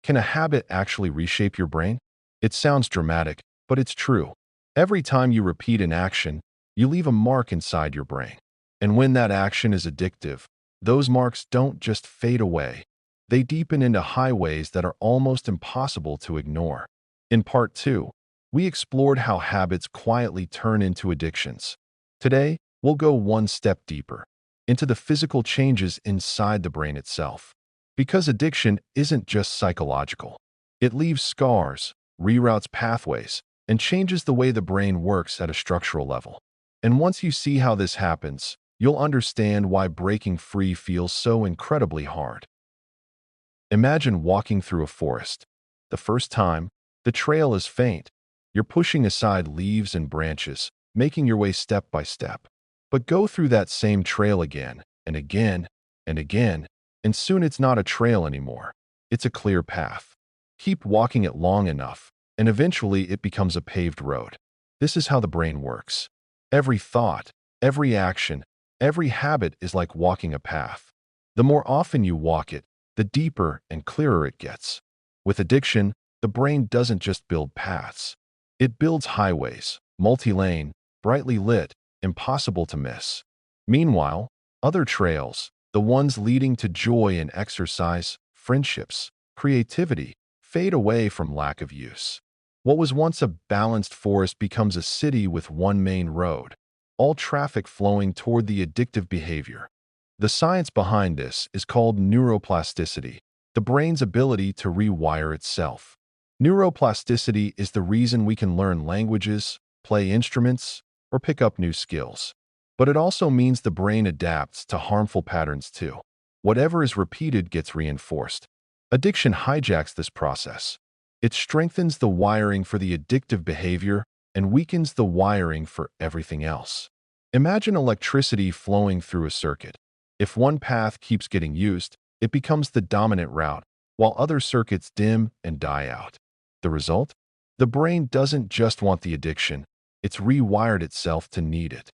Can a habit actually reshape your brain? It sounds dramatic, but it's true. Every time you repeat an action, you leave a mark inside your brain. And when that action is addictive, those marks don't just fade away. They deepen into highways that are almost impossible to ignore. In part 2, we explored how habits quietly turn into addictions. Today, we'll go one step deeper, into the physical changes inside the brain itself. Because addiction isn't just psychological. It leaves scars, reroutes pathways, and changes the way the brain works at a structural level. And once you see how this happens, you'll understand why breaking free feels so incredibly hard. Imagine walking through a forest. The first time, the trail is faint. You're pushing aside leaves and branches, making your way step by step. But go through that same trail again and again and again, and soon it's not a trail anymore. It's a clear path. Keep walking it long enough, and eventually it becomes a paved road. This is how the brain works. Every thought, every action, every habit is like walking a path. The more often you walk it, the deeper and clearer it gets. With addiction, the brain doesn't just build paths. It builds highways, multi-lane, brightly lit, impossible to miss. Meanwhile, other trails, the ones leading to joy and exercise, friendships, creativity, fade away from lack of use. What was once a balanced forest becomes a city with one main road, all traffic flowing toward the addictive behavior. The science behind this is called neuroplasticity, the brain's ability to rewire itself. Neuroplasticity is the reason we can learn languages, play instruments, or pick up new skills. But it also means the brain adapts to harmful patterns too. Whatever is repeated gets reinforced. Addiction hijacks this process. It strengthens the wiring for the addictive behavior and weakens the wiring for everything else. Imagine electricity flowing through a circuit. If one path keeps getting used, it becomes the dominant route, while other circuits dim and die out. The result? The brain doesn't just want the addiction, it's rewired itself to need it.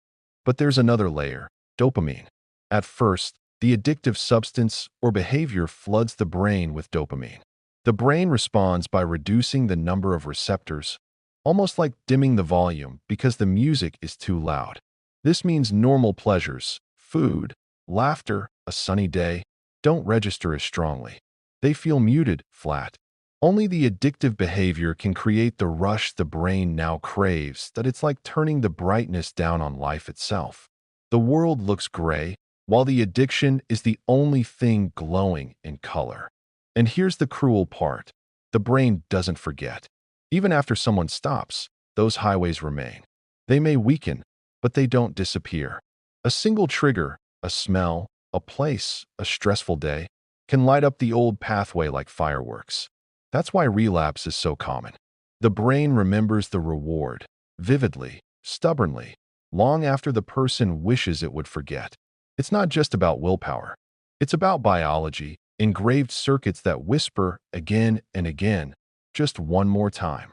But there's another layer, dopamine. At first, the addictive substance or behavior floods the brain with dopamine. The brain responds by reducing the number of receptors, almost like dimming the volume because the music is too loud. This means normal pleasures, food, laughter, a sunny day, don't register as strongly. They feel muted, flat. Only the addictive behavior can create the rush the brain now craves, that it's like turning the brightness down on life itself. The world looks gray, while the addiction is the only thing glowing in color. And here's the cruel part. The brain doesn't forget. Even after someone stops, those highways remain. They may weaken, but they don't disappear. A single trigger, a smell, a place, a stressful day, can light up the old pathway like fireworks. That's why relapse is so common. The brain remembers the reward, vividly, stubbornly, long after the person wishes it would forget. It's not just about willpower. It's about biology, engraved circuits that whisper again and again, just one more time.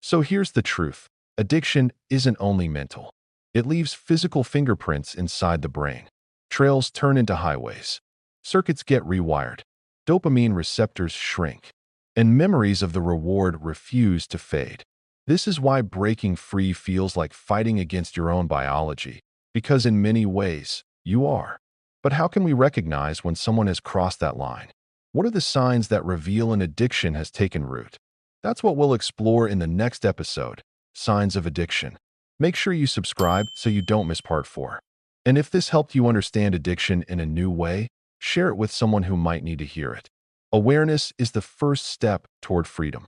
So here's the truth. Addiction isn't only mental. It leaves physical fingerprints inside the brain. Trails turn into highways. Circuits get rewired. Dopamine receptors shrink. And memories of the reward refuse to fade. This is why breaking free feels like fighting against your own biology, because in many ways, you are. But how can we recognize when someone has crossed that line? What are the signs that reveal an addiction has taken root? That's what we'll explore in the next episode, Signs of Addiction. Make sure you subscribe so you don't miss part 4. And if this helped you understand addiction in a new way, share it with someone who might need to hear it. Awareness is the first step toward freedom.